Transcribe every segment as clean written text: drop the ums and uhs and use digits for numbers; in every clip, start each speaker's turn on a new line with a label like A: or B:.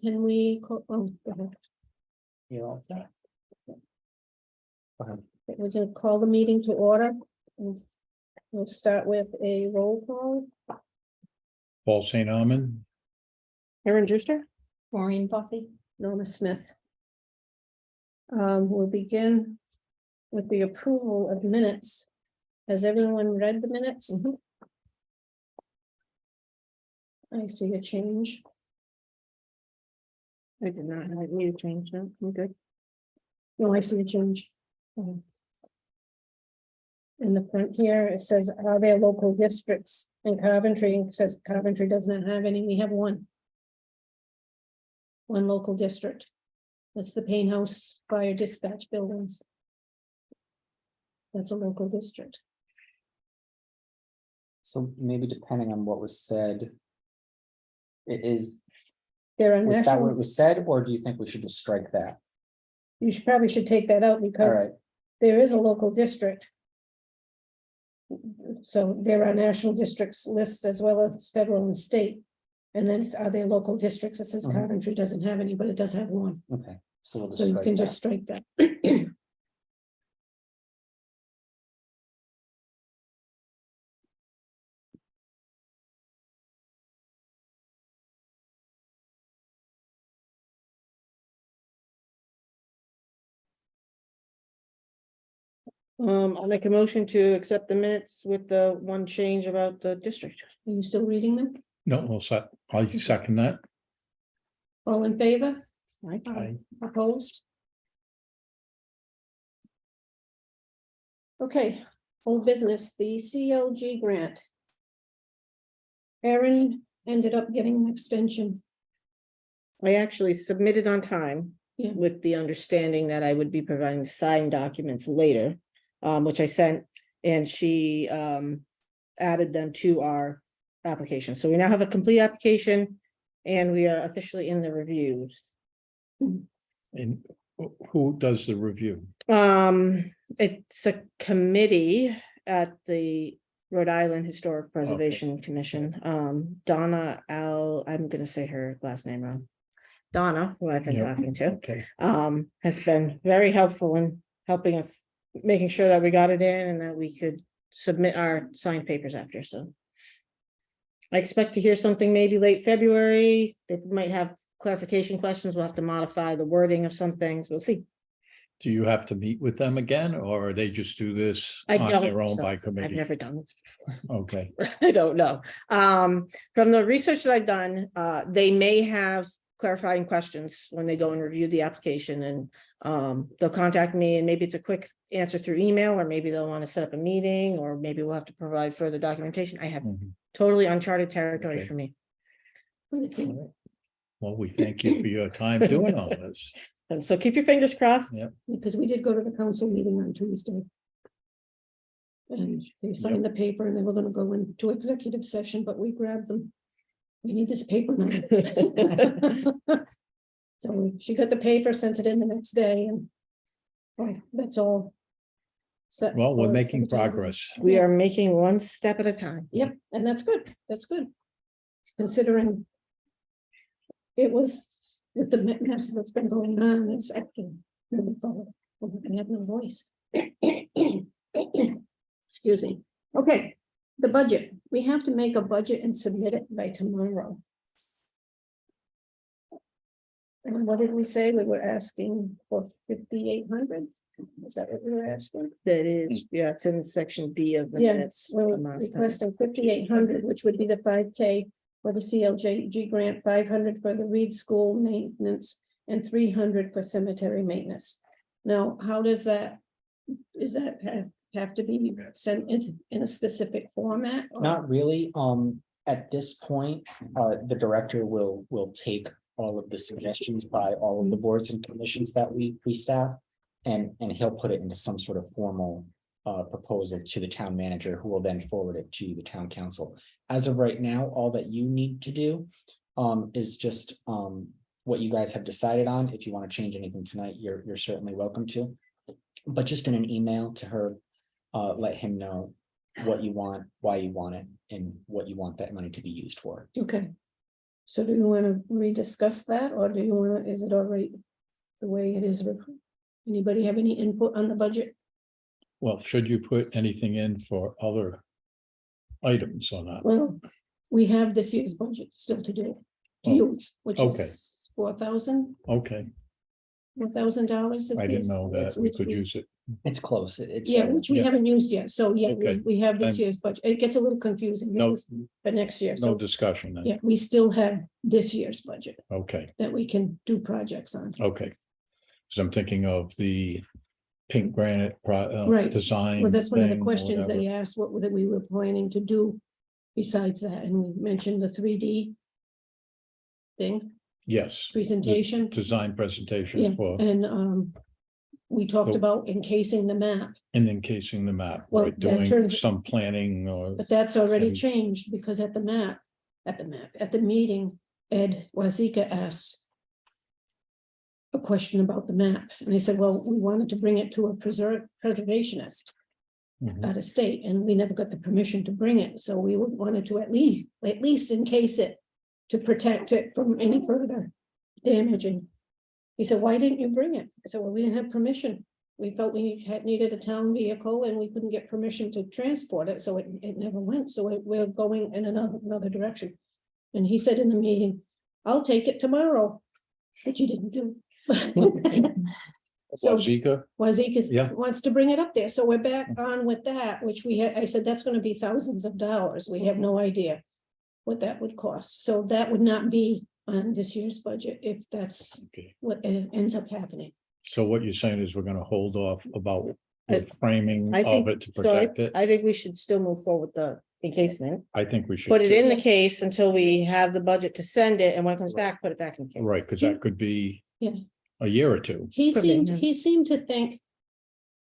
A: Can we, oh, go ahead.
B: You all set? Go ahead.
A: We're gonna call the meeting to order. We'll start with a roll call.
C: Paul St. Armand,
D: Aaron Brewster?
A: Maureen Buffy. Norma Smith. We'll begin with the approval of minutes. Has everyone read the minutes? I see a change.
D: I did not have you change that. I'm good.
A: No, I see a change. In the front here, it says, are there local districts in Coventry? It says Coventry does not have any. We have one. One local district. That's the Payne House Fire Dispatch Buildings. That's a local district.
B: So maybe depending on what was said. It is,
A: There are
B: was that what it
A: national,
B: was said, or do you think we should just strike that?
A: you should probably take that out
B: All
A: because
B: right,
A: there is a local district. So there are national districts lists as well as federal and state. And then are there local districts? It says
B: Mhm.
A: Coventry doesn't have any, but it does have one.
B: okay, so we'll just
A: So you
B: strike
A: can
B: that.
A: just strike that.
D: I'll make a motion to accept the minutes with the one change about the district.
A: Are you still reading them?
C: no, I second that.
A: All in favor?
C: Aye.
A: Opposed? Okay, old business, the CLG grant. Erin ended up getting an extension.
D: I actually submitted on time.
A: Yeah.
D: With the understanding that I would be providing signed documents later, which I sent, and she added them to our application. So we now have a complete application and we are officially in the reviews.
C: And who does the review?
D: It's a committee at the Rhode Island Historic Preservation Commission. Donna I'm gonna say her last name wrong. Donna, who I've been
C: Yeah.
D: talking to,
C: Okay,
D: has been very helpful in helping us, making sure that we got it in and that we could submit our signed papers after, so. I expect to hear something maybe late February. They might have clarification questions. We'll have to modify the wording of some things. We'll see.
C: do you have to meet with them again, or they just do this
D: I
C: on
D: don't
C: their own
D: so.
C: by
D: I've
C: committee?
D: never done this.
C: Okay,
D: I don't know. From the research that I've done, they may have clarifying questions when they go and review the application, and they'll contact me, and maybe it's a quick answer through email, or maybe they'll want to set up a meeting, or maybe we'll have to provide further documentation. I have
C: Mhm.
D: totally uncharted territory
C: Okay.
D: for me.
C: Well, we thank you for your time doing all this.
D: And so keep your fingers crossed.
C: Yeah.
A: Because we did go to the council meeting on Tuesday. And they signed the paper and they were gonna go into executive session, but we grabbed them. We need this paper now. So she got the paper, sent it in the next day, and that's all. set
C: Well, we're
A: for
C: making
A: the time being.
C: progress.
D: We are making one step at a time.
A: Yep, and that's good, that's good. Considering it was with the mess that's been going on, it's actually moving forward. I have no voice. Excuse me. Okay, the budget. We have to make a budget and submit it by tomorrow. And what did we say? We were asking for 5,800? Is that what we were asking?
D: That is, yeah, it's in section B of the
A: Yeah,
D: minutes.
A: we're
D: from last time.
A: requesting 5,800, which would be the 5K for the CLG grant, 500 for the Reed School maintenance, and 300 for cemetery maintenance. Now, how does that, is that have to be sent in a specific format? or-
B: Not really, at this point, the director will take all of the suggestions by all of the boards and commissions that we staff. And he'll put it into some sort of formal proposal to the town manager, who will then forward it to the town council. As of right now, all that you need to do is just what you guys have decided on. If you want to change anything tonight, you're certainly welcome to. But just in an email to her, let him know what you want, why you want it, and what you want that money to be used for.
A: Okay. So do you want to rediscuss that, or do you want to, is it all right the way it is? Anybody have any input on the budget?
C: Well, should you put anything in for other items or not?
A: Well, we have this year's budget still to do, to
C: Oh,
A: use, which
C: okay.
A: is $4,000.
C: Okay,
A: $4,000.
C: I didn't know that we could use it.
B: It's close. It's.
A: Yeah, which we
C: Yeah.
A: haven't used yet, so yeah,
C: Okay.
A: we have this
C: Then-
A: year's budget, it gets a little confusing.
C: No,
A: For next year,
C: no
A: so,
C: discussion then.
A: yeah, we still have this year's budget
C: Okay,
A: that we can do projects on.
C: okay. Because I'm thinking of the pink granite
A: Right.
C: design.
A: Well, that's one of the
C: thing or
A: questions that
C: whatever.
A: he asked, what that we were planning to do besides that, and we mentioned the 3D thing,
C: Yes,
A: presentation.
C: design
A: Yeah,
C: presentation for,
A: and we talked
C: So-
A: about encasing the map,
C: and encasing the map,
A: Well,
C: right,
A: that
C: doing
A: turns-
C: some planning or,
A: but that's already
C: And-
A: changed because at the meeting, Ed Wazika asked a question about the map, and I said, well, we wanted to bring it to a preservationist
C: Mhm.
A: out of state, and we never got the permission to bring it, so we wanted to at least encase it to protect it from any further damaging. He said, why didn't you bring it? I said, well, we didn't have permission. We felt we needed a town vehicle and we couldn't get permission to transport it, so it never went, so we're going in another direction. And he said in the meeting, I'll take it tomorrow, which he didn't do. So
C: Wazika,
A: Wazika
C: Yeah.
A: wants to bring it up there, so we're back on with that, which we had, I said, that's gonna be thousands of dollars, we have no idea what that would cost, so that would not be on this year's budget if that's
C: okay.
A: what ends up happening.
C: So what you're saying is we're gonna hold off about
D: I-
C: the framing
D: I
C: of
D: think,
C: it to
D: so I,
C: protect it?
D: I think we should still move forward with the encasement.
C: I think we should.
D: Put it
C: too.
D: in the case until we have the budget to send it, and when it comes back, put it back in the case.
C: Right, because that could be
A: Yeah.
C: a year or two.
A: He
D: Could be,
A: seemed,
D: yeah.
A: he seemed to think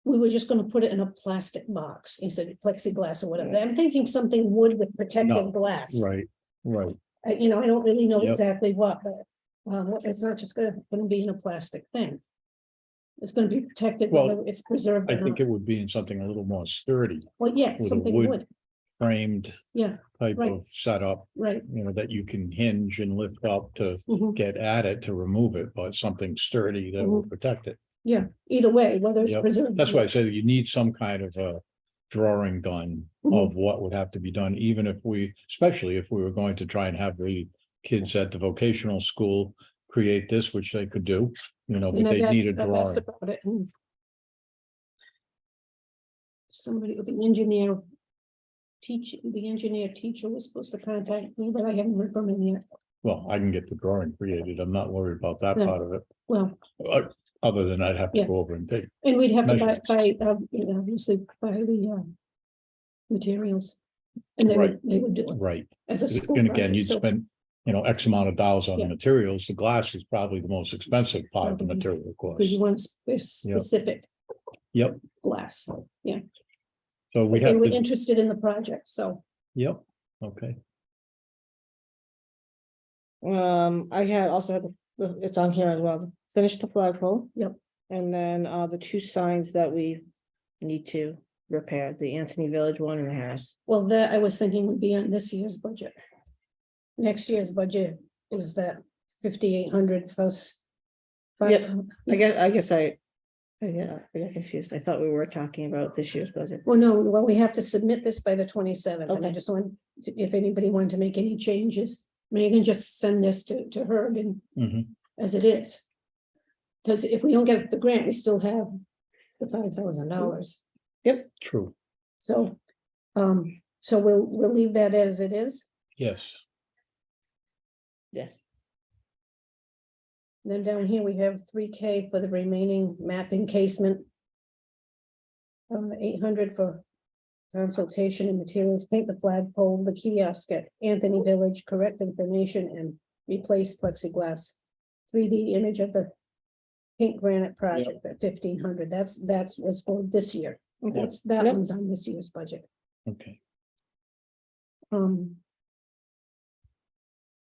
A: we were just gonna put it in a plastic box, he said plexiglass or whatever, I'm thinking something wood with
C: No,
A: protective glass.
C: Right, right.
A: I don't really know
C: Yep.
A: exactly what, but it's not just gonna be in a plastic thing. It's gonna be protected,
C: Well,
A: whether it's preserved
C: I
A: or
C: think
A: not.
C: it would be in something a little more sturdy,
A: Well, yeah,
C: with a
A: something
C: wood
A: wood,
C: framed
A: yeah,
C: type
A: Right.
C: of setup,
A: right.
C: that you can hinge and lift up to
A: Mhm.
C: get at it to remove it, but something sturdy that will protect it.
A: Yeah, either way, whether it's
C: Yep.
A: preserved.
C: That's
A: or
C: why I
A: not.
C: said you need some kind of a drawing done
A: Mhm.
C: of what would have to be done, even if especially if we were going to try and have the kids at the vocational school create this, which they could do, but
A: And
C: they need a
A: I've asked
C: drawing.
A: about it, and somebody, the engineer teacher was supposed to contact me, but I haven't heard from him yet.
C: Well, I can get the drawing created. I'm not worried about that
A: Yeah.
C: part of it.
A: Well,
C: Other than I'd have to
A: Yeah.
C: go over and take.
A: and we'd have to
C: Measurements.
A: obviously buy the materials. And they would do it
C: Right.
A: as a school.
C: And again,
A: project,
C: you'd
A: so-
C: spend, X amount of dollars on the
A: Yeah.
C: materials. The glass is probably the most expensive part of the
A: Probably.
C: material cost.
A: Because you want specific
C: Yep.
A: glass, yeah.
C: So we
A: They
C: have
A: were
C: to,
A: interested in the project, so.
C: yep, okay.
D: I also had, it's on here as well, finish the flagpole.
A: Yep.
D: And then, the two signs that we need to repair, the Anthony Village one and the Harris.
A: Well, that I was thinking would be on this year's budget. Next year's budget is that 5,800 plus.
D: Yep. I guess I got confused. I thought we were talking about this year's budget.
A: Well, no, well, we have to submit this by the 27th, and I
D: Okay.
A: just want, if anybody wanted to make any changes, Megan, just send this to Herb and
C: Mhm.
A: as it is. Because if we don't get the grant, we still have the $5,000.
C: True,
A: So, so we'll leave that as it is.
C: yes.
D: Yes.
A: Then down here, we have 3K for the remaining map encasement. 800 for consultation and materials, paint the flagpole, the kiosk at Anthony Village, correct information and replace plexiglass. 3D image of the pink granite project at 1,500. That's was for this year. That
D: Yep.
A: one's on this year's budget.
C: Okay,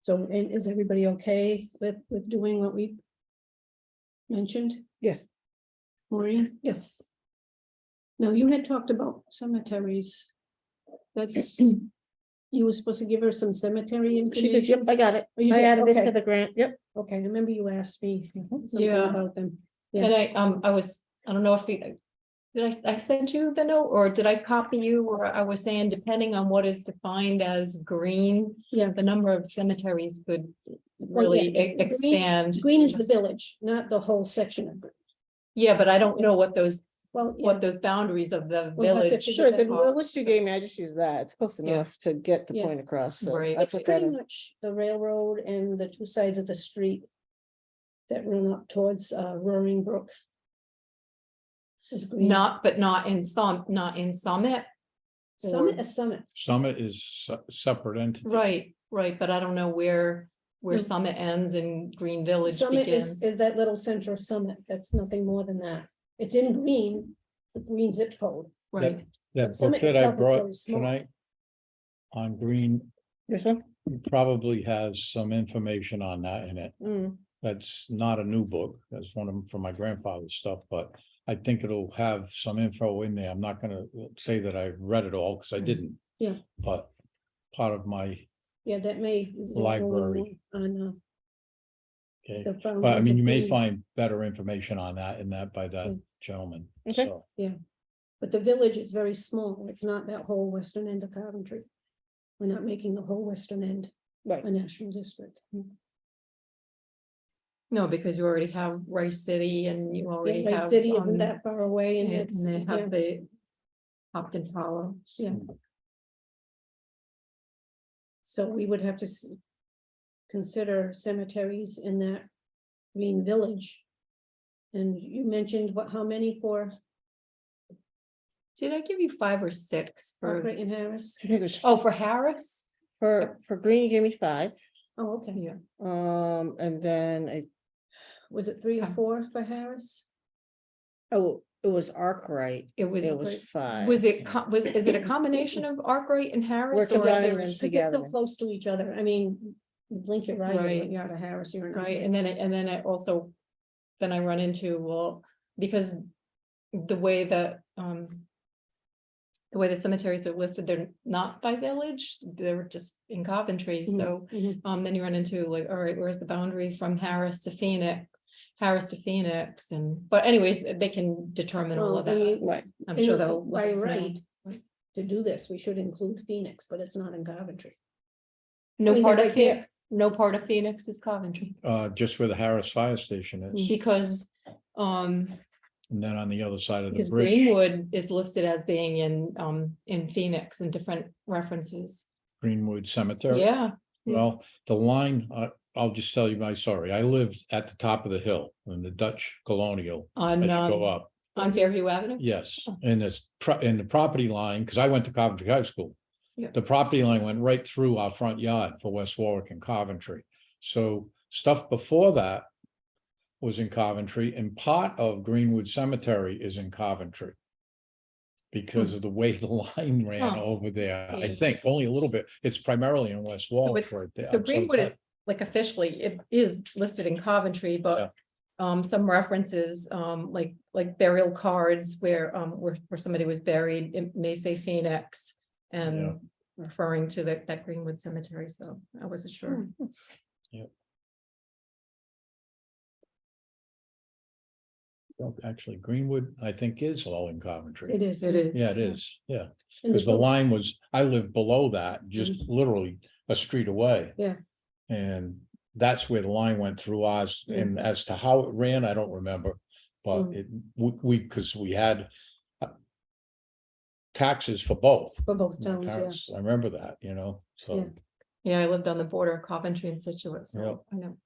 A: So, and is everybody okay with doing what we mentioned?
D: Yes.
A: Maureen? Yes. Now, you had talked about cemeteries. That's, You were supposed to give her some cemetery
D: She did,
A: information?
D: yep, I got it.
A: Oh, you
D: I
A: did?
D: added it
A: Okay.
D: to the grant, yep.
A: Okay, I remember you asked me something
E: Yeah.
A: about them. Yeah.
E: And I don't know if I sent you the note, or did I copy you, or I was saying, depending on what is defined as green,
A: Yeah,
E: the number of cemeteries could really
A: yeah, green-
E: expand.
A: green is the village, not the whole section of it.
E: Yeah, but I don't know what those,
A: Well, yeah,
E: what those boundaries of the
A: We'll have to
E: village.
A: figure
D: Sure,
A: that
D: the
A: out.
D: list you gave me, I just used that. It's close
E: Yeah.
D: enough to get the
A: Yeah.
D: point across. So
E: Right.
D: I
A: it's
D: put that
A: pretty
D: in.
A: much the railroad and the two sides of the street that run up towards Roaring Brook. Is green.
E: But not in Summit.
A: Summit is Summit.
C: Summit is separate entity.
E: Right, but I don't know where
A: Mm.
E: Summit ends and Green Village
A: Summit
E: begins.
A: is that little center of Summit. That's nothing more than that. It's in green, the green zip code.
E: Right,
C: That book
A: Summit
C: that I
A: itself is very
C: brought
A: small.
C: tonight on green
D: This one?
C: probably has some information on that in it.
D: Mm.
C: That's not a new book. That's one of them from my grandfather's stuff, but I think it'll have some info in there. I'm not gonna say that I've read it all because I didn't.
A: Yeah.
C: But part of my,
A: Yeah, that may.
C: Library.
A: On
C: okay,
A: the.
C: but I
A: boundaries
C: mean,
A: of
C: you may
A: green.
C: find better information on that in that by that
A: Mm.
C: gentleman.
D: Okay.
C: So,
A: But the village is very small. It's not that whole western end of Coventry. We're not making the whole western end
D: Right.
A: a national district.
E: no, because you already have Rice City and you already
A: Yeah, Rice
E: have.
A: City isn't that far away and
E: And
A: it's,
E: they
A: yeah,
E: have the Hopkins Hollow.
A: yeah. So we would have to consider cemeteries in that green village. And you mentioned what, how many for
E: Did I give you 5 or 6 for,
A: Arkwright and Harris?
D: I think it was
E: oh, for Harris?
D: for green, you gave me 5.
A: Oh, okay.
E: Yeah.
D: And then
A: Was it 3 or 4 for Harris?
D: it was Arkwright.
E: It was,
D: It was 5.
E: is it a combination of Arkwright and Harris?
D: We're
E: or is
D: combining
E: there-
D: them
A: Because they're
D: together.
A: so close to each other. I mean, you blink your eye,
E: Right.
A: you're out of Harris, you're in.
E: Right,
A: Arkwright.
E: and then I also, then I run into, well, because the way that, the way the cemeteries are listed, they're not by village, they're just in Coventry,
A: Mhm,
E: so,
A: mhm.
E: then you run into like, all right, where's the boundary from Harris to Phoenix? And, but anyways, they can determine all
A: Well,
E: of
A: I
E: that,
A: mean,
D: Right.
E: I'm
A: and
E: sure they'll. let
A: by
E: us know.
A: right, to do this, we should include Phoenix, but it's not in Coventry. I
E: No
A: mean,
E: part
A: they're
E: of
A: right there.
E: Phoenix, no part of Phoenix is Coventry,
C: just where the Harris Fire Station is,
E: because,
C: and then on the other side of the
E: because
C: bridge,
E: Greenwood is listed as being in Phoenix in different references.
C: Greenwood Cemetery.
E: Yeah,
C: Well, the line, I'll just tell you my story. I lived at the top of the hill in the Dutch colonial as
E: on,
C: you go
E: on
C: up.
E: Fairview Avenue.
C: Yes,
E: Oh.
C: and this, in the property line, because I went to Coventry High School.
E: Yeah.
C: The property line went right through our front yard for West Warwick and Coventry. So stuff before that was in Coventry, and part of Greenwood Cemetery is in Coventry. Because of the way the line ran
E: Huh.
C: over there, I
E: Yeah.
C: think only a little bit. It's primarily in West
E: So
C: Warwick
E: it's,
C: right there.
E: so Greenwood is like officially, it is listed in Coventry, but some references, like burial cards where somebody was buried, it may say Phoenix.
C: Yeah.
E: And referring to that Greenwood Cemetery, so I wasn't sure.
C: Well, actually, Greenwood, I think, is all in Coventry.
A: It is.
E: It is.
C: Yeah, it is, yeah,
A: And
C: because the
A: the-
C: line was, I lived below that, just literally a street away.
A: Yeah.
C: And that's where the line went through ours, and as to how it ran, I don't remember, but
A: Mm.
C: it, because we had taxes for both.
A: For both
C: my
A: towns, yeah.
C: parents. I remember that, so.
E: Yeah, I lived on the border of Coventry and Situate,
C: Yeah.
E: so I know,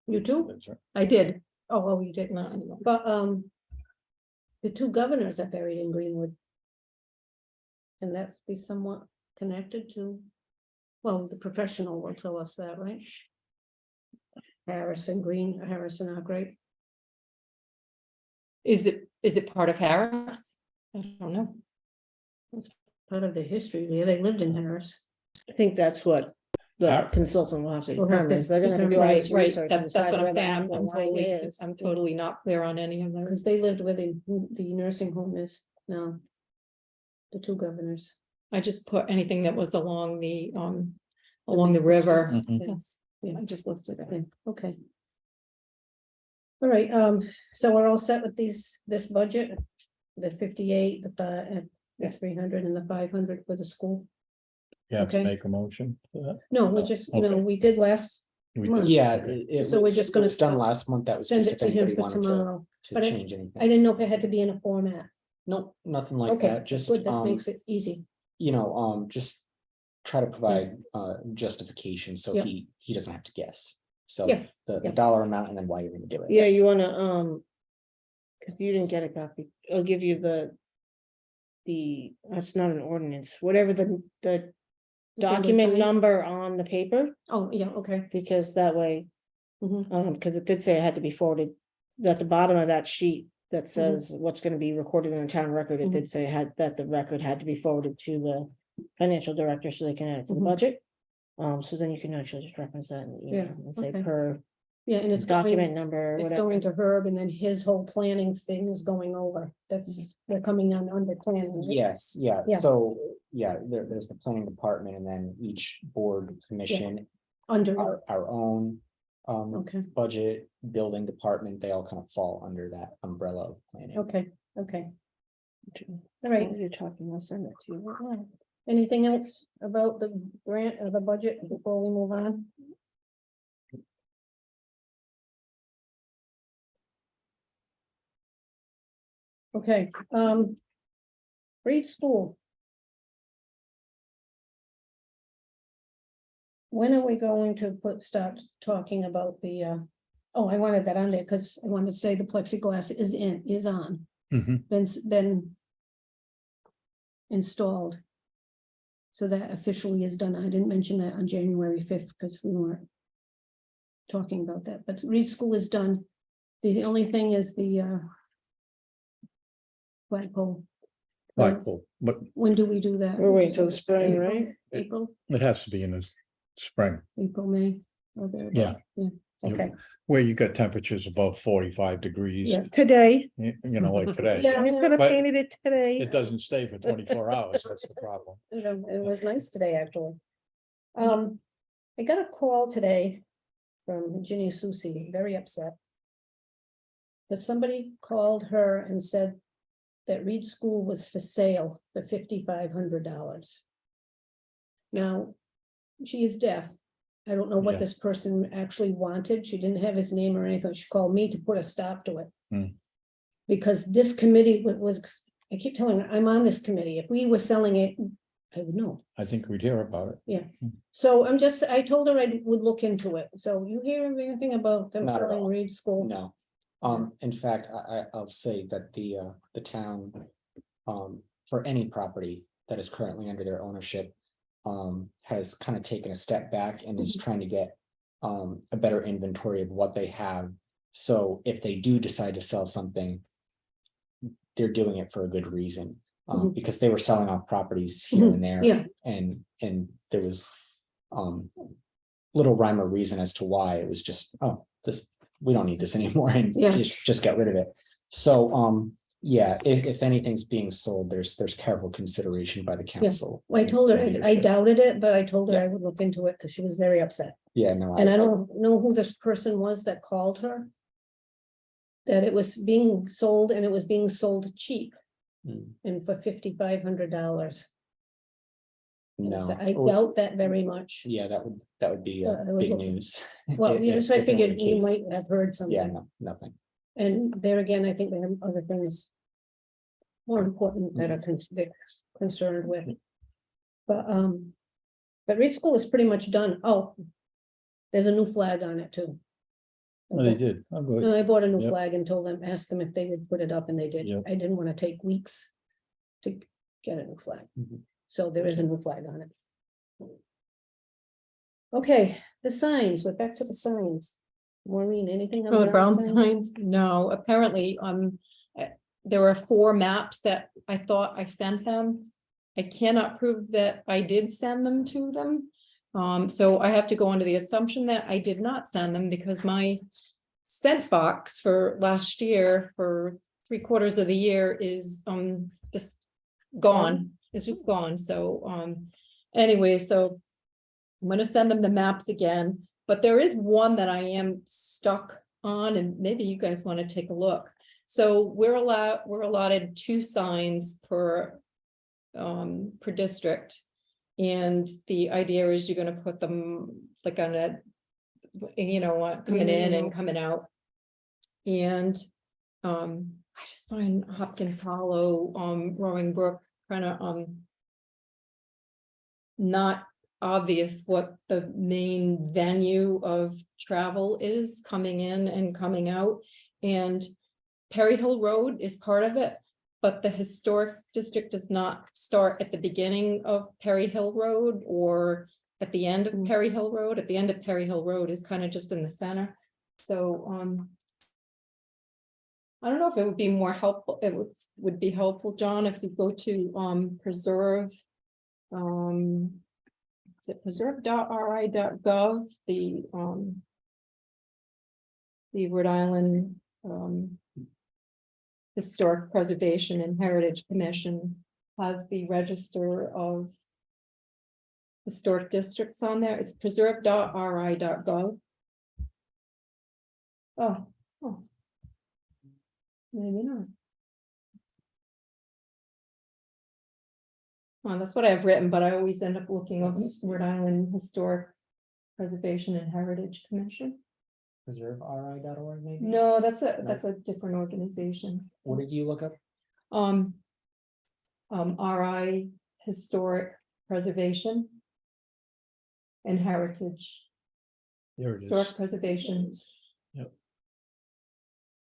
A: You too?
C: That's right.
E: I did,
A: Oh, you did.
E: not anymore.
A: But, the 2 governors are buried in Greenwood. Can that be somewhat connected to, well, the professional will tell us that, right? Harris and Arkwright.
E: Is it part of Harris? I don't know.
A: Part of the history there. They lived in Harris.
D: I think that's what the
C: Har-
D: consultant will have to
A: We'll have
D: determine.
A: to
D: is They're gonna have to do
A: determine.
D: all
E: Right,
D: this
E: right,
D: research. and
E: that's
D: decide
E: what
D: where
E: I'm
D: the
E: saying,
D: actual line is.
E: I'm totally not clear on any of those.
A: Because they lived where the nursing home is now. The 2 governors.
E: I just put anything that was along the river.
C: Mhm.
E: Yes, I just listed it.
A: Okay. All right, so we're all set with this budget, the 58, the 300 and the 500 for the school?
C: You have to
A: Okay.
C: make a motion for that.
A: No, we
C: Oh,
A: just,
C: okay.
A: no, we did last
C: We
A: month.
C: did.
B: Yeah,
C: Okay.
B: it
A: So we're
B: was,
A: just
B: it
A: gonna
B: was done
A: stop-
B: last month. That was
A: Send
B: just
A: it
B: if
A: to him
B: anybody
A: for
B: wanted
A: tomorrow.
B: to
A: But
B: change
A: I
B: anything.
A: didn't know if it had to be in a format.
B: Nope, nothing like
A: Okay,
B: that. Just,
A: good, that makes it easy.
B: just try to provide justification so
A: Yeah.
B: he doesn't have to guess. So
A: Yeah,
B: the
A: yeah.
B: dollar amount and then why you're gonna do it.
D: Yeah, you wanna, cause you didn't get a copy, I'll give you that's not an ordinance, whatever the
A: You can
D: document
A: resign.
D: number on the paper,
A: Oh, yeah, okay.
D: because that way,
A: Mhm.
D: cause it did say it had to be forwarded. At the bottom of that sheet that
A: Mm-hmm.
D: says what's gonna be recorded in the town record, it did say that the record had to be forwarded to the financial director so they can add it to the
A: Mhm.
D: budget. So then you can actually just reference that in the email
A: Yeah,
D: and say
A: okay.
D: per
A: Yeah, and it's
D: document
A: going,
D: number,
A: it's
D: whatever.
A: going to Herb, and then his whole planning thing is going over. That's, they're coming on under planning. right?
B: Yes, yeah,
A: Yeah.
B: so, yeah, there's the planning department and then each board commission,
A: Under,
B: our own.
A: okay,
B: Budget, building department, they all kind of fall under that umbrella of planning.
A: okay, okay. All
D: While
A: right,
D: you're talking, I'll send it to you. right now.
A: anything else about the grant or the budget before we move on? Okay, Reed School. When are we going to start talking about the, oh, I wanted that on there because I wanted to say the plexiglass is on,
C: Mhm.
A: been installed. So that officially is done. I didn't mention that on January 5th because we weren't talking about that, but Reed School is done. The only thing is the flagpole.
C: Flagpole, but
A: When do we do that?
D: We're waiting till the spring,
A: April?
D: right?
A: April,
C: it has to be in the spring,
A: May. or thereabout.
C: Yeah.
A: Yeah, okay.
C: where you got temperatures above 45 degrees,
A: Yeah.
D: Today,
C: you know, like today.
A: Yeah.
D: I could have
C: But
D: painted it today.
C: It doesn't stay for 24 hours, that's the problem.
A: It was nice today, actually. I got a call today from Ginny Susi, very upset. Because somebody called her and said that Reed School was for sale for $5,500. Now, she is deaf. I don't know what
C: Yeah.
A: this person actually wanted. She didn't have his name or anything. She called me to put a stop to it.
C: Hmm.
A: Because this committee was, I keep telling her, I'm on this committee. If we were selling it, I would know.
C: I think we'd hear about it.
A: So I told her I would look into it. So you hear anything about them
B: Not at
A: selling
B: all.
A: Reed School?
B: No, in fact, I'll say that the town, for any property that is currently under their ownership, has kind of taken a step back and is trying to get, a better inventory of what they have. So if they do decide to sell something, they're doing it for a good reason,
A: Mhm.
B: because they were selling off properties here and there.
A: Yeah,
B: And there was, little rhyme or reason as to why. It was just, oh, this, we don't need this anymore, and
A: Yeah.
B: just get rid of it. So, yeah, if anything's being sold, there's careful consideration by the council.
A: well, I told her,
B: and
A: I
B: leadership.
A: doubted it, but I told her
B: Yeah.
A: I would look into it because she was very upset.
B: Yeah, no,
A: And I don't know who this person was that called her. That it was being sold and it was being sold cheap
B: Mm,
A: and for $5,500.
B: no.
A: I doubt that very much.
B: Yeah, that would be
A: I would
B: big
A: look-
B: news.
A: Well,
B: if-
A: that's why I
B: if that were
A: figured
B: the
A: you
B: case.
A: might have heard
B: Yeah,
A: something.
B: no, nothing.
A: And there again, I think they have other things more important that are they're concerned with. But Reed School is pretty much done. Oh, there's a new flag on it too.
C: Oh, they did. Oh, good.
A: I bought a new
C: Yep.
A: flag and told them, asked them if they would put it up, and they did.
C: Yep.
A: I didn't want to take weeks to get a new flag.
B: Mhm.
A: So there is a new flag on it. Okay, the signs, we're back to the signs. Maureen, anything? on
E: Oh, the brown signs? No, apparently, there were 4 maps that I thought I sent them. I cannot prove that I did send them to them. So I have to go under the assumption that I did not send them because my sent box for last year for 3/4 of the year is just gone. it's just gone, so, anyway, so. I'm gonna send them the maps again, but there is one that I am stuck on, and maybe you guys want to take a look. So we're allotted 2 signs per district. And the idea is you're gonna put them like on a, coming in and coming out. And I just find Hopkins Hollow, Roaring Brook kind of not obvious what the main venue of travel is coming in and coming out. And Perry Hill Road is part of it, but the historic district does not start at the beginning of Perry Hill Road or at the end of Perry Hill Road. At the end of Perry Hill Road is kind of just in the center. So I don't know if it would be more helpful. It would be helpful, John, if you go to preserve. Is it preserve.ri.gov, the Rhode Island Historic Preservation and Heritage Commission has the register of historic districts on there. It's preserve.ri.gov. Oh, maybe not. Well, that's what I've written, but I always end up looking up Rhode Island Historic Preservation and Heritage Commission.
B: PreserveRI.org maybe?
E: No, that's a different organization.
B: What did you look up?
E: RI Historic Preservation and Heritage.
C: There it is.
E: Historic Preservation.
C: Yep.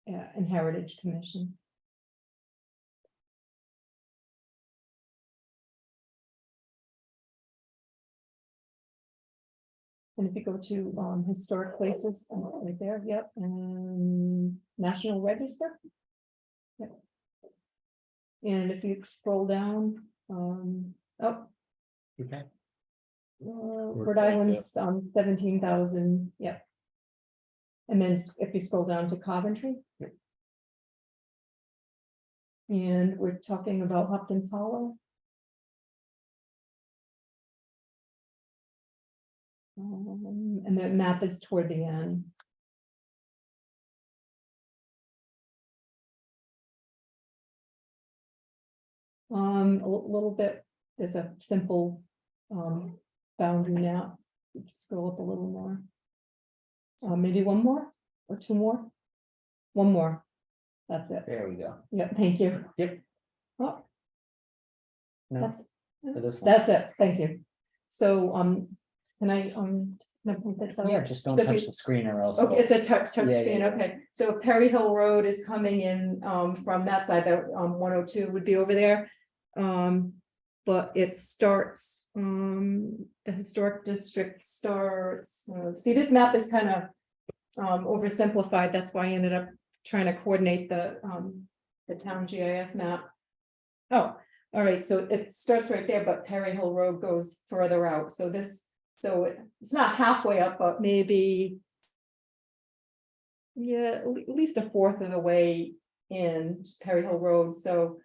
E: Yeah, and Heritage Commission. And if you go to historic places, right there, yep, and National Register. Yep. And if you scroll down,
B: Okay.
E: Rhode Island's 17,000, yep. And then if you scroll down to Coventry.
B: Yep.
E: And we're talking about Hopkins Hollow. And the map is toward the end. A little bit, there's a simple boundary now. Scroll up a little more. Maybe one more or 2 more. One more. That's it.
B: There we go.
E: Yeah, thank you.
B: Yep.
E: Oh,
B: No,
E: that's
B: for this one.
E: that's it. Thank you. So can I can I point this out?
B: Yeah, just don't
E: So if
B: touch
E: you-
B: the screen or else.
E: Okay, it's a touch
B: Yeah, yeah,
E: screen,
B: yeah.
E: okay, so Perry Hill Road is coming in from that side, that 102 would be over there. But it starts, the historic district starts, see, this map is kind of oversimplified, that's why I ended up trying to coordinate the town GIS map. Oh, all right, so it starts right there, but Perry Hill Road goes further out, so it's not halfway up, but maybe. Yeah, at least 1/4 of the way in Perry Hill Road, so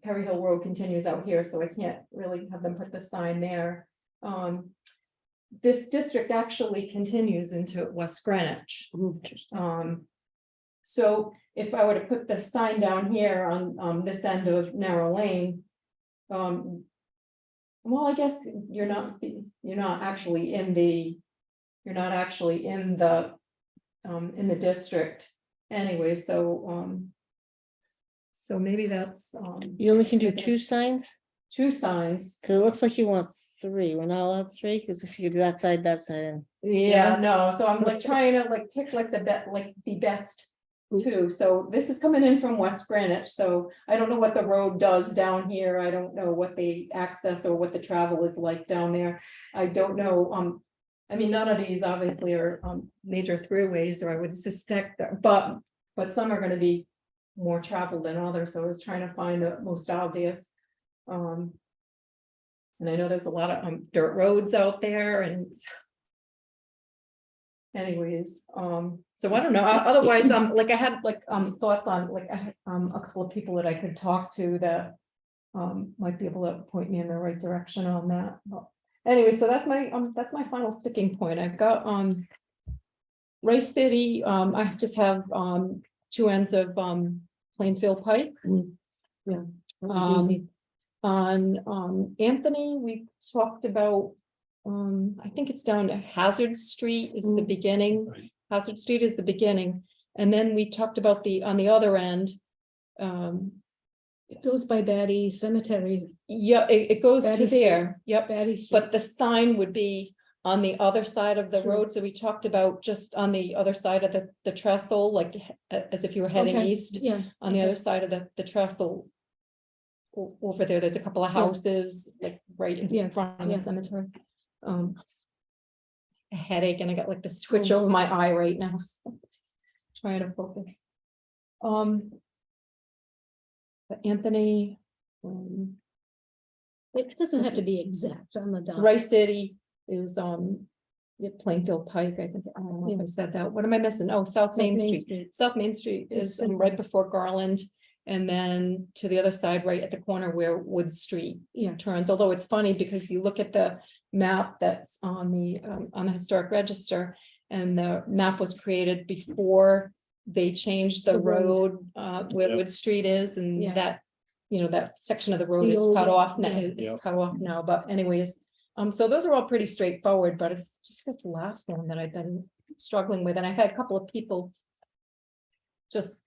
E: Perry Hill Road continues out here, so I can't really have them put the sign there. This district actually continues into West Greenwich. So if I were to put the sign down here on this end of Narrow Lane. Well, I guess you're not actually in the district anyway, so maybe that's
D: You only can do 2 signs,
E: 2 signs.
D: because it looks like you want 3. We're not allowed 3, because if you do that side, and
E: Yeah, no, so I'm like trying to like pick like the best 2. So this is coming in from West Greenwich, so I don't know what the road does down here. I don't know what the access or what the travel is like down there. I don't know, I mean, none of these obviously are major throughways, or I would suspect that, but some are gonna be more traveled than others, so I was trying to find the most obvious. And I know there's a lot of dirt roads out there, and anyways, so I don't know, otherwise, like I had like thoughts on, like I had a couple of people that I could talk to that might be able to point me in the right direction on that. But anyway, so that's my final sticking point. I've got, Rice City, I just have, two ends of, Plainfield Pike.
A: That was easy.
E: On, Anthony, we talked about, I think it's down to Hazard Street is the beginning.
C: Right.
E: Hazard Street is the beginning, and then we talked about on the other end.
A: It goes by Batty Cemetery,
E: Yeah, it goes
A: Batty
E: to
A: Street.
E: there, yep,
A: Batty Street.
E: but the sign would be on the other side of the
A: Sure.
E: road, so we talked about just on the other side of the trestle, like as if you were heading
A: Okay,
E: east,
A: Yeah,
E: on the
A: okay.
E: other side of the trestle. Over there, there's a couple of
A: Yeah.
E: houses, like right
A: Yeah,
E: in front of
A: yeah.
E: the cemetery. A headache, and I got like this twitch over my eye right now. So trying to focus. But Anthony,
A: It doesn't have to be exact on the dot.
E: Rice City is the Plainfield Pike, I think, I don't know if I said that, what am I missing? Oh, South Main Street. South Main Street
A: It's
E: is
A: simple.
E: right before Garland, and then to the other side, right at the corner where Wood Street
A: Yeah,
E: turns, although it's funny because if you look at the map that's on the historic register, and the map was created before they changed the
A: The road.
E: road, where
C: Yep.
E: Wood Street is, and
A: Yeah.
E: that, that section of the road
A: The
E: is
A: old-
E: cut off now,
A: yeah.
E: is
C: Yep.
E: cut off now, but anyways. So those are all pretty straightforward, but it's just this last one that I've been struggling with, and I've had a couple of people just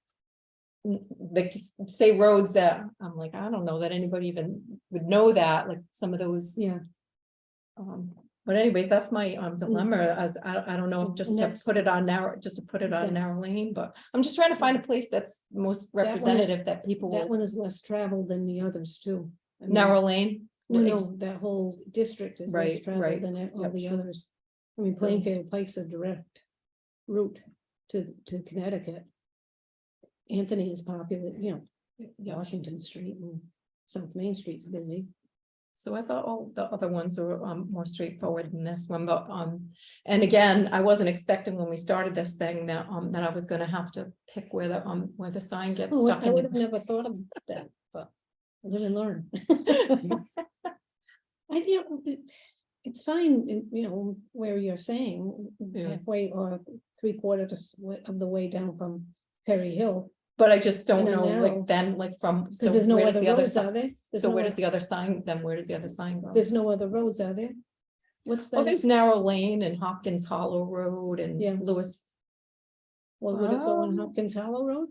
E: they say roads that I'm like, I don't know that anybody even would know that, like some of those.
A: yeah.
E: But anyways, that's my dilemma, as I don't know if
A: And
E: just to
A: that's-
E: put it on narrow, just to put it on
A: Yeah.
E: narrow lane, but I'm just trying to find a place that's most
A: one is-
E: representative that people
A: That
E: will.
A: one is less traveled than the others too. I mean,
E: Narrow lane.
A: No,
E: Ex-
A: no, that whole district is less
E: Right,
A: traveled
E: right.
A: than all
E: Yep,
A: the
E: sure.
A: others. I mean,
E: So-
A: Plainfield Pike's a direct route to Connecticut. Anthony is popular,
E: Yeah.
A: Washington Street and South Main Street's busy.
E: So I thought all the other ones were more straightforward than this one, but and again, I wasn't expecting when we started this thing that that I was gonna have to pick where the sign gets
A: Oh,
E: stuck
A: I
E: in
A: would have
E: the.
A: never thought of that, but I live and learn. It's fine, where you're saying
E: Yeah.
A: halfway or 3/4 of the way down from Perry Hill.
E: But I just don't
A: And then
E: know,
A: now-
E: like then, like from,
A: Because
E: so
A: there's no
E: where does
A: other
E: the other
A: roads, are
E: sign?
A: there? There's
E: So
A: no
E: where
A: oth-
E: does the other sign, then where does the other sign go?
A: There's no other roads, are there? What's
E: Oh,
A: that?
E: there's Narrow Lane and Hopkins Hollow Road and
A: Yeah.
E: Lewis.
A: Well, would it go on
E: Um,
A: Hopkins Hollow Road?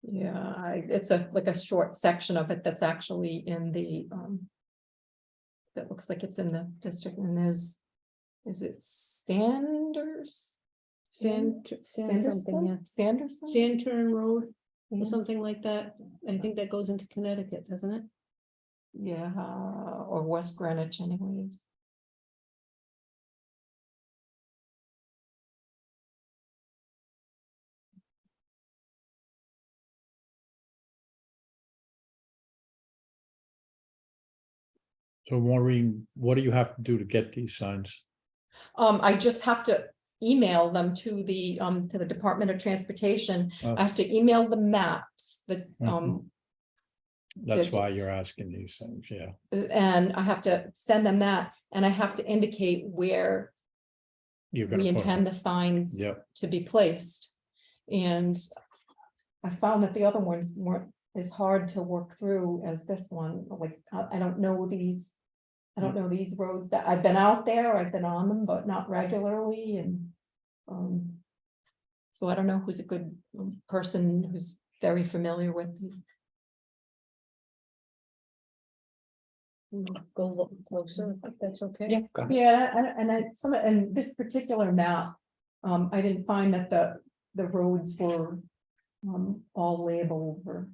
E: Yeah, it's like a short section of it that's actually in the, that looks like it's in the district, and is it Sanders?
A: Sand something, yeah.
E: Sanderson?
A: Sand Turn Road or
E: Yeah.
A: something like that. I think that goes into Connecticut, doesn't it?
E: Yeah, or West Greenwich anyways.
C: So Maureen, what do you have to do to get these signs?
E: I just have to email them to the Department of Transportation.
C: Oh.
E: I have to email the maps,
C: That's
E: the-
C: why you're asking these things, yeah.
E: and I have to send them that, and I have to indicate where
C: You're gonna
E: we
C: put
E: intend
C: them.
E: the signs
C: Yep,
E: to be placed. And I found that the other ones weren't as hard to work through as this one, like, I don't know these. I don't know these roads that I've been out there, I've been on them, but not regularly, and. So I don't know who's a good person who's very familiar with.
A: Go look closer, if that's okay.
B: Yeah, go ahead.
E: Yeah, and this particular map, I didn't find that the roads were. All labeled or.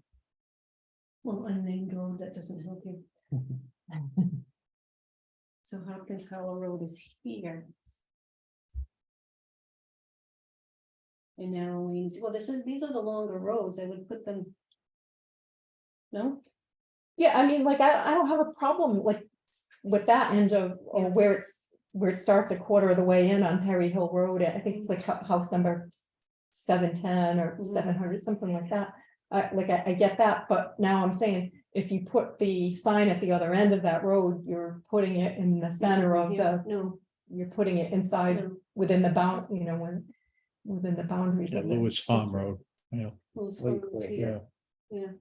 A: Well, unnamed road, that doesn't help you. So Hopkins Hollow Road is here. And now lanes, well, these are the longer roads, I would put them. No?
E: Yeah, I mean, like, I don't have a problem like with that end of, or
A: Yeah.
E: where it starts a quarter of the way in on Perry Hill Road. I think it's like house number 710 or
A: Mhm.
E: 700, something like that. I get that, but now I'm saying, if you put the sign at the other end of that road, you're putting it in the center of the,
A: No,
E: you're putting it inside
A: no.
E: within the within the boundaries
C: Yeah,
E: of the.
C: Lewis Farm
E: district.
C: Road, yeah,
A: Those
B: Wait,
A: ones
B: wait,
A: here, yeah.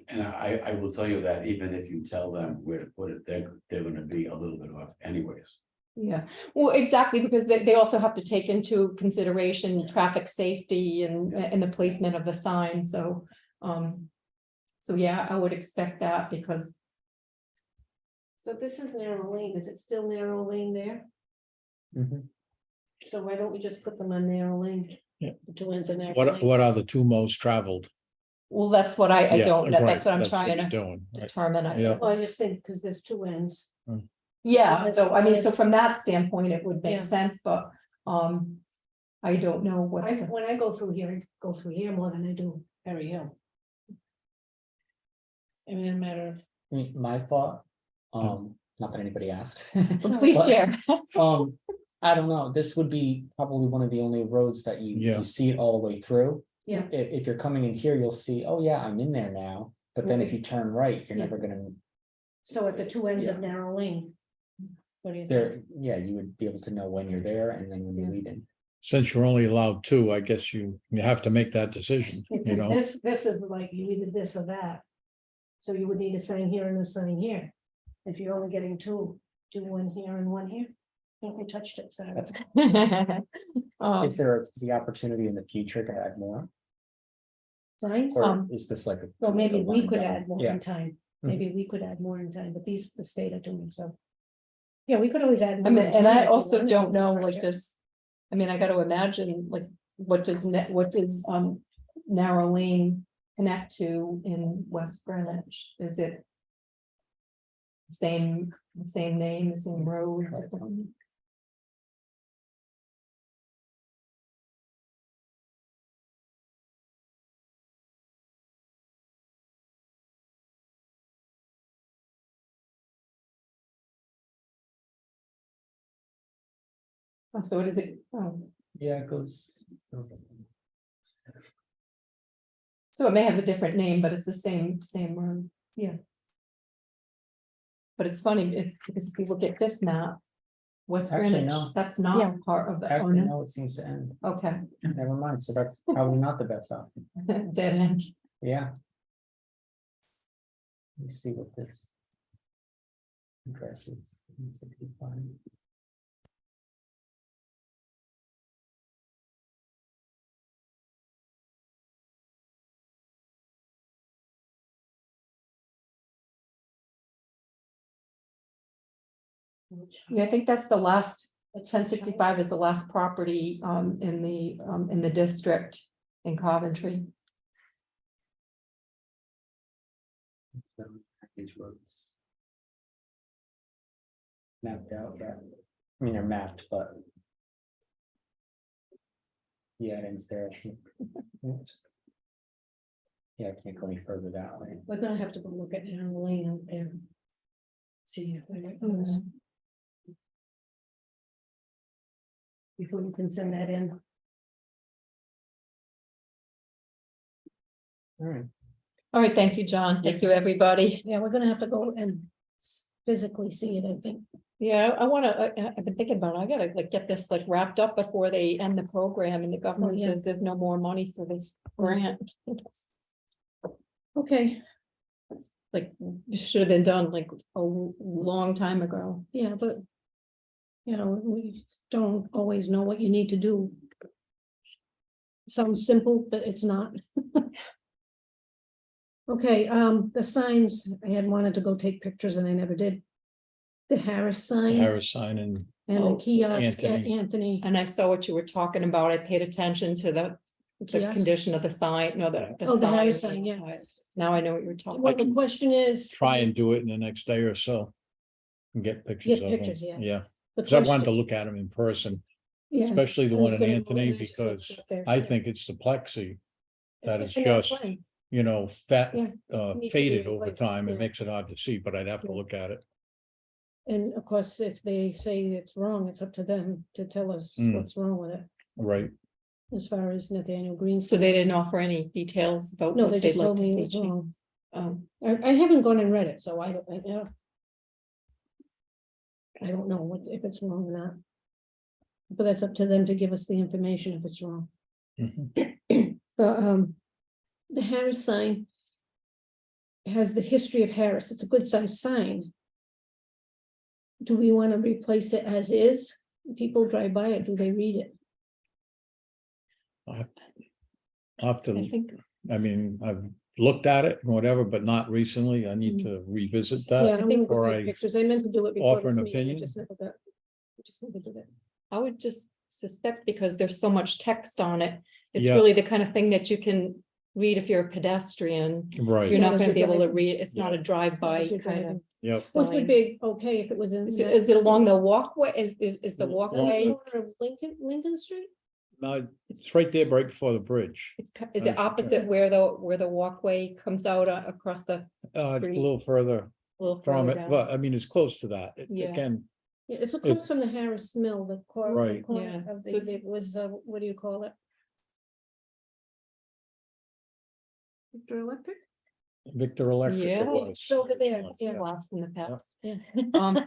F: And I will tell you that even if you tell them where to put it, they're gonna be a little bit off anyways.
E: Yeah, well, exactly, because they also have to take into consideration traffic safety and the placement of the sign, so. So yeah, I would expect that because,
A: So this is narrow lane, is it still narrow lane there?
B: Mhm.
A: So why don't we just put them on narrow lane?
C: Yeah.
A: The two ends of narrow
C: what,
A: lane.
C: what are the two most traveled?
E: well, that's what I
C: Yeah,
E: don't,
C: right,
E: that's what I'm
C: what
E: trying
C: you're
E: to
C: doing, right.
E: determine.
C: Yeah.
A: Well, I just think, because there's two ends.
E: Yeah, so I mean, so
A: Yes.
E: from that standpoint, it would make
A: Yeah.
E: sense, but, I don't know what.
A: When I go through here, I go through here more than I do Perry Hill. I mean, a matter of.
B: I mean, my thought, not that anybody asked.
E: Please
B: but,
E: share.
B: I don't know, this would be probably one of the only roads that
C: Yeah.
B: you see it all the way through.
A: Yeah.
B: If you're coming in here, you'll see, oh yeah, I'm in there now, but then if you turn right, you're
A: Yeah.
B: never gonna,
A: So at the two ends of
B: Yeah.
A: narrow lane. What do you think?
B: there, yeah, you would be able to know when you're there and then when you're
A: Yeah.
B: leaving.
C: Since you're only allowed two, I guess you have to make that decision, you
A: Because
C: know,
A: this is like you either this or that. So you would need a sign here and a sign here. If you're only getting two, do one here and one here. I think we touched it, so.
B: Is there the opportunity in the future to add more?
A: Signs,
B: Or is this like?
A: well, maybe
B: a
A: we
B: one
A: could
B: and done?
A: add more
B: Yeah.
A: in time.
B: Mhm.
A: Maybe we could add more in time, but these, the state are doing so. Yeah, we could always add.
E: I
A: more
E: mean,
A: in
E: and
A: time
E: I
A: if we
E: also
A: wanted
E: don't
A: this
E: know, like,
A: project.
E: this, I mean, I gotta imagine, like, what does narrow lane connect to in West Greenwich? Is it same name, the same road?
B: Try something.
E: Oh, so what is it? Oh,
B: Yeah, it goes.
E: so it may have a different name, but it's the same road, yeah. But it's funny, because if you look at this map, West
B: Actually,
E: Greenwich,
B: no.
E: that's
A: Yeah.
E: not part of the, oh,
B: Actually,
E: no,
B: no, it seems to end.
E: okay,
B: Never mind, so that's probably not the best option.
E: dead end.
B: Yeah. Let me see what this. Address is. 165.
E: Yeah, I think that's the last, 1065 is the last property in the district in Coventry.
B: These roads. Mapped out, yeah. I mean, they're mapped, but. Yeah, it ends there. Oops. Yeah, I can't go any further that way.
A: We're gonna have to go look at narrow lane out there. See if we goes. Before you can send that in.
B: All right.
E: All right, thank you, John. Thank you, everybody.
A: Yeah, we're gonna have to go and physically see it, I think.
E: Yeah, I wanna, I've been thinking about it. I gotta like get this like wrapped up before they end the program and the government
A: yeah.
E: says there's no more money for this grant.
A: Okay,
E: Like, this should have been done like a long time ago.
A: yeah, but. You know, we don't always know what you need to do. Sounds simple, but it's not. Okay, the signs, I had wanted to go take pictures and I never did. The Harris
C: the
A: sign
C: Harris sign and
A: and the
E: Oh,
A: kiosk at
C: Anthony.
A: Anthony.
E: And I saw what you were talking about. I paid attention to the
A: Kiosk?
E: condition of the sign, no, the
A: Oh, the Harris
E: sign.
A: sign, yeah.
E: Now I know what you're talking
A: Well,
E: about.
A: the question is.
C: try and do it in the next day or so. And get pictures
A: Get
C: of them,
A: pictures, yeah.
C: yeah,
A: The
C: because I wanted to
A: question-
C: look at them in person,
A: Yeah,
C: especially the
A: I was
C: one in
A: gonna go
C: Anthony,
A: and I just looked
C: because
A: up there,
C: I
A: yeah.
C: think it's the plexi that is
A: And that's
C: just,
A: fine.
C: you know, fat,
A: Yeah, needs to be
C: faded over
A: replaced,
C: time. It
A: yeah.
C: makes it hard to see, but I'd have to
A: Yeah.
C: look at it.
A: And of course, if they say it's wrong, it's up to them to tell us
C: Mm.
A: what's wrong with it,
C: Right,
A: as far as Nathaniel Green.
E: So they didn't offer any details about
A: No,
E: what
A: they
E: they'd
A: just
E: like
A: told
E: to
A: me it
E: see
A: was
E: change.
A: wrong.
E: Um,
A: I haven't gone and read it, so I don't know what, if it's wrong or not. But that's up to them to give us the information if it's wrong.
C: mhm,
A: The Harris sign has the history of Harris. It's a good sized sign. Do we want to replace it as is? People drive by it, do they read it?
C: I'll have
E: I
C: to,
E: think,
C: I mean, I've looked at it, whatever, but not recently, I need to revisit
A: Yeah,
C: that.
A: I'm gonna
C: before
A: go take
C: I
A: pictures. I meant to do it before
C: offer
A: this
C: an
A: meeting. I
C: opinion.
A: just never got, I just never did it.
E: I would just suspect because there's so much text on it, it's
C: Yeah.
E: really the kind of thing that you can read if you're a pedestrian.
C: Right,
E: You're
A: Not
E: not
A: as
E: gonna
A: you're
E: be able to
A: driving.
E: read, it's not a drive-by
A: As you're
E: kind of.
A: driving.
C: yep,
A: Which would
E: sign.
A: be okay if it was in.
E: Is it along the walkway? Is the
C: Well,
E: walkway?
A: Corner of Lincoln Street?
C: no, it's right there, right before the bridge,
E: Is
C: As
E: it
C: you
E: opposite where the walkway comes out across the
C: a
E: street?
C: little further
E: Little
C: from
E: further
C: it,
E: down?
C: but I mean, it's close to that.
E: Yeah.
C: Again,
A: Yeah, it's across from the Harris Mill, the
C: Right.
A: corner
E: Yeah,
A: of
E: so
A: the,
E: it's-
A: it was, what do you call it? Victor Electric?
C: Victor Electric it
E: Yeah.
C: was.
A: It's over there,
C: originally,
A: yeah.
E: Blast from the past.
A: Yeah.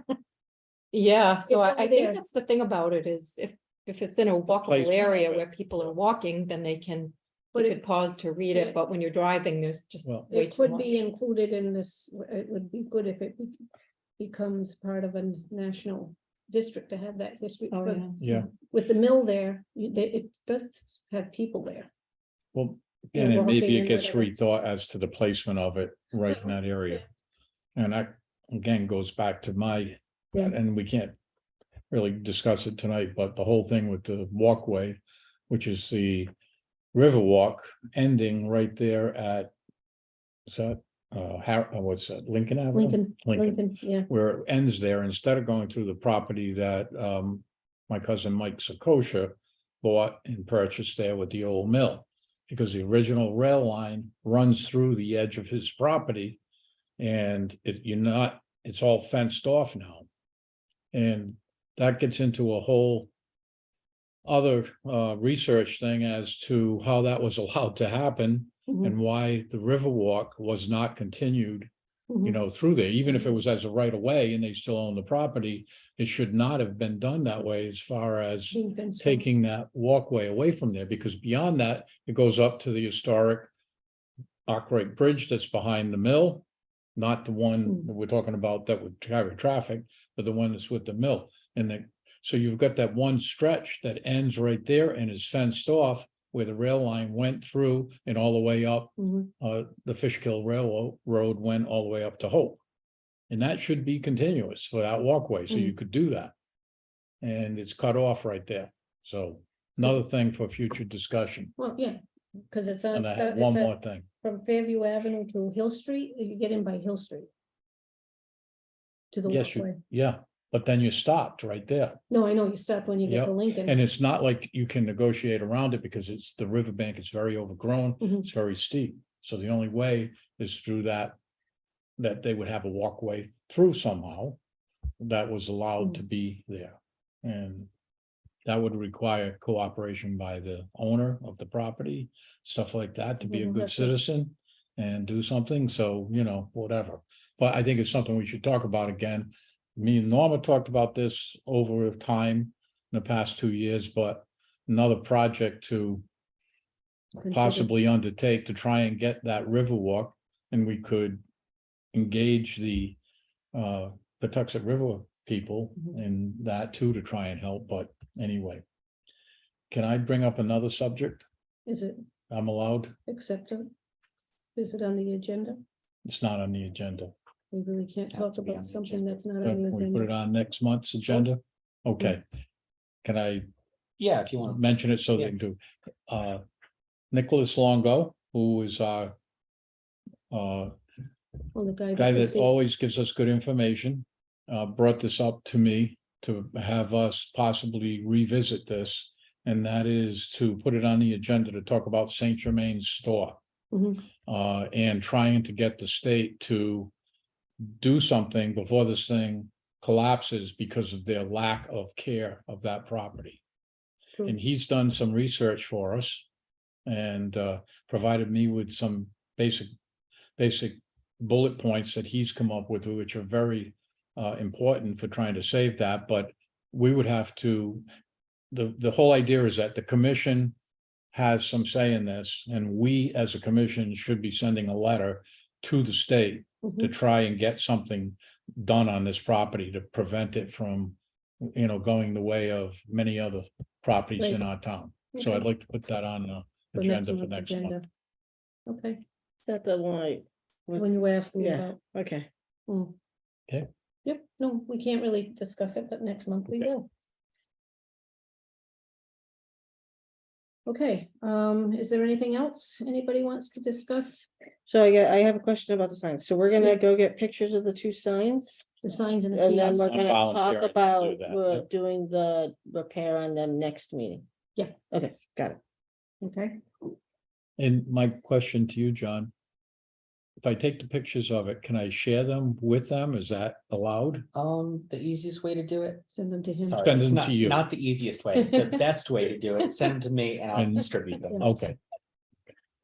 E: Yeah, so
A: It's
E: I
A: over
E: think
A: there.
E: that's the thing about it is if it's in a walkable
C: placement of
E: area
C: it.
E: where people are walking, then they
A: But
E: could
A: it,
E: pause to read
A: yeah.
E: it, but when you're driving, there's just
C: Well,
E: way
A: it
E: too
A: could be
E: much.
A: included in this, it would be good if it becomes part of a national district to have that history.
E: Oh,
A: but
E: yeah.
C: Yeah,
A: With the mill there, it does have people there.
C: well,
A: Yeah,
C: and it
A: walking
C: maybe it
A: and
C: gets
A: whatever.
C: rethought as to the placement of it right in that area. And that, again, goes back to my,
A: Yeah.
C: and we can't really discuss it tonight, but the whole thing with the walkway, which is the river walk ending right there at, is that, what's that, Lincoln Avenue?
A: Lincoln, yeah.
C: Where it ends there, instead of going through the property that, my cousin Mike Sakosha bought and purchased there with the old mill. Because the original rail line runs through the edge of his property. And it's all fenced off now. And that gets into a whole other research thing as to how that was allowed to happen
A: Mhm,
C: and why the Riverwalk was not continued,
A: mhm.
C: you know, through there, even if it was as a right of way and they still own the property. It should not have been done that way as far as
A: Being fenced off.
C: taking that walkway away from there, because beyond that, it goes up to the historic Arkwright Bridge that's behind the mill. Not the one that we're talking about that would carry traffic, but the one that's with the mill. And then, so you've got that one stretch that ends right there and is fenced off where the rail line went through and all the way up.
A: Mhm.
C: The Fishkill Railroad Road went all the way up to Hope. And that should be continuous for that walkway, so you could do that. And it's cut off right there. So another thing for future discussion.
A: Well, yeah, because it's on,
C: And I have one
A: it's
C: more thing.
A: from Fairview Avenue to Hill Street, you get in by Hill Street. To the
C: Yes,
A: walkway.
C: yeah, but then you stopped right there.
A: No, I know, you stop when you get
C: Yep.
A: to Lincoln.
C: And it's not like you can negotiate around it because it's the riverbank, it's very overgrown,
A: Mhm.
C: it's very steep. So the only way is through that. That they would have a walkway through somehow. That was allowed to be there. And that would require cooperation by the owner of the property, stuff like that, to be a
A: Mhm,
C: good
A: that's it.
C: citizen. And do something, so, you know, whatever. But I think it's something we should talk about again. Me and Norma talked about this over time in the past 2 years, but another project to
A: Consider-
C: possibly undertake to try and get that river walk, and we could engage the Patuxent River people
A: Mhm.
C: in that too, to try and help, but anyway. Can I bring up another subject?
A: Is it
C: I'm allowed?
A: accepted? Is it on the agenda?
C: It's not on the agenda.
A: We really can't
B: Have
A: talk
B: to be on
A: about
B: the
A: something
B: agenda.
A: that's not
C: So
A: on the
C: can we put it
A: agenda.
C: on next month's agenda? Okay. Can I
B: Yeah, if you want.
C: mention it so they
B: Yeah.
C: can do? Nicholas Longo, who is our
A: Well, the guy
C: guy
A: that
C: that
A: received,
C: always gives us good information, brought this up to me to have us possibly revisit this. And that is to put it on the agenda to talk about Saint Germain's store.
A: Mhm.
C: And trying to get the state to do something before this thing collapses because of their lack of care of that property.
A: True.
C: And he's done some research for us and provided me with some basic bullet points that he's come up with, which are very important for trying to save that. But we would have to, the whole idea is that the commission has some say in this, and we as a commission should be sending a letter to the state to
A: Mhm.
C: try and get something done on this property to prevent it from, going the way of many other properties in
A: Right.
C: our town. So
A: Okay.
C: I'd like to put that on the
A: For
C: agenda for
A: month's
C: next
A: agenda.
C: month.
A: Okay,
D: Is that the one I was,
A: when you asked me
D: yeah.
A: about.
D: okay.
C: Okay.
A: Yep, no, we can't really discuss it, but next month we
C: Okay.
A: will. Okay, is there anything else anybody wants to discuss?
D: So I have a question about the signs. So we're
A: Yeah.
D: gonna go get pictures of the two signs.
A: The signs and the
D: And then we're
A: kiosks?
C: I'm
D: gonna talk
C: volunteering to do
D: about
C: that,
D: we're
C: yep.
D: doing the repair on them next meeting.
A: Yeah.
D: Okay, got it.
A: Okay,
C: And my question to you, John. If I take the pictures of it, can I share them with them? Is that allowed?
B: The easiest way to do it.
A: send them to him.
B: Sorry,
C: Send
B: it's
C: them
B: not,
C: to you.
B: not the easiest way, the best way to do it, send them to me and I'll
C: And-
B: distribute them.
A: Yeah.
C: Okay.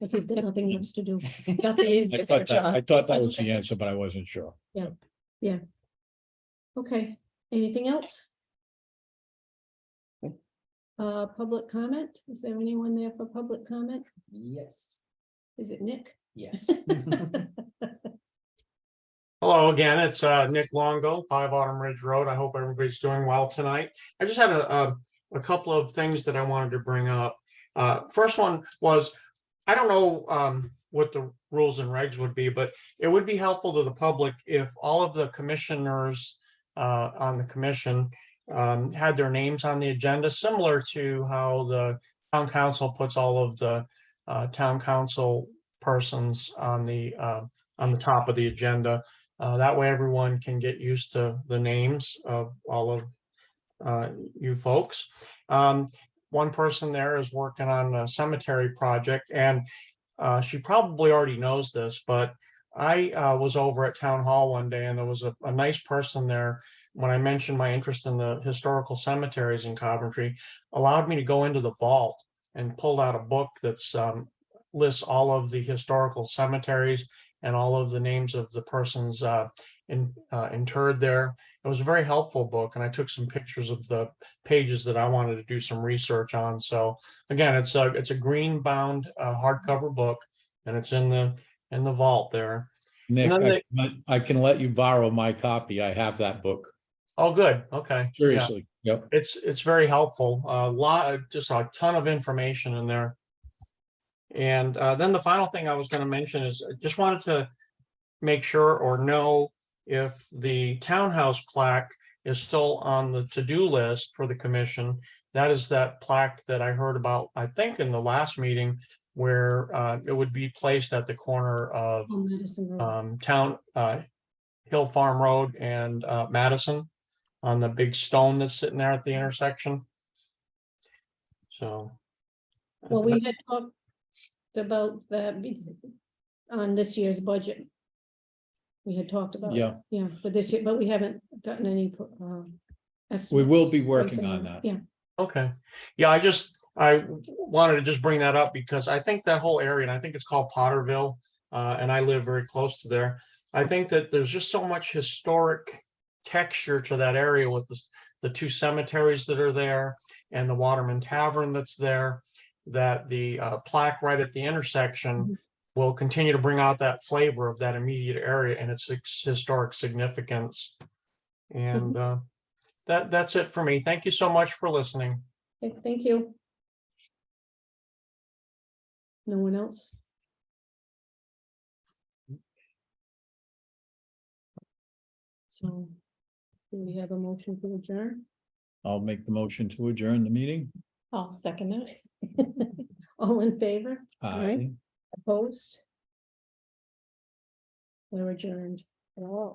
A: If he's got nothing else to do.
E: Got the
C: I
E: easiest for
C: thought that,
E: John.
C: I thought that
E: That's
C: was the answer, but I wasn't sure.
A: Okay, anything else? Public comment? Is there anyone there for public comment?
B: Yes,
A: Is it Nick?
B: yes.
G: Hello again, it's Nick Longo, 5 Autumn Ridge Road. I hope everybody's doing well tonight. I just had a couple of things that I wanted to bring up. First one was, I don't know what the rules and regs would be, but it would be helpful to the public if all of the commissioners on the commission had their names on the agenda, similar to how the town council puts all of the town council persons on the top of the agenda. That way everyone can get used to the names of all of you folks. One person there is working on a cemetery project, and she probably already knows this, but I was over at town hall one day and there was a nice person there. When I mentioned my interest in the historical cemeteries in Coventry, allowed me to go into the vault and pulled out a book that's lists all of the historical cemeteries and all of the names of the persons interred there. It was a very helpful book, and I took some pictures of the pages that I wanted to do some research on. So again, it's a green bound hardcover book, and it's in the vault there.
C: Nick,
G: then
C: I can let you borrow my copy. I have that book.
G: Oh, good. Okay. Yeah.
C: Seriously. Yep.
G: It's very helpful. Just a ton of information in there. And then the final thing I was going to mention is I just wanted to make sure or know if the townhouse plaque is still on the to-do list for the commission. That is that plaque that I heard about, I think in the last meeting, where it would be placed at the corner of
A: On Madison Road.
G: Hill Farm Road and Madison, on the big stone that's sitting there at the intersection. So.
A: Well, we had talked about that on this year's budget. We had talked about.
C: Yeah.
A: Yeah, for this year, but we haven't gotten any.
C: We will be
A: estimates,
C: working
A: pricing
C: on that.
A: Yeah,
G: Okay, yeah, I wanted to just bring that up because I think that whole area, and I think it's called Potterville, and I live very close to there. I think that there's just so much historic texture to that area with the two cemeteries that are there and the Waterman Tavern that's there, that the plaque right at the intersection will continue to bring out that flavor of that immediate area and its historic significance. And that's it for me. Thank you so much for listening.
A: okay, thank you. No one else? So, do we have a motion to adjourn?
C: I'll make the motion to adjourn the meeting.
E: I'll second it.
A: All in favor?
C: Aye.
A: Opposed? We're adjourned. Oh.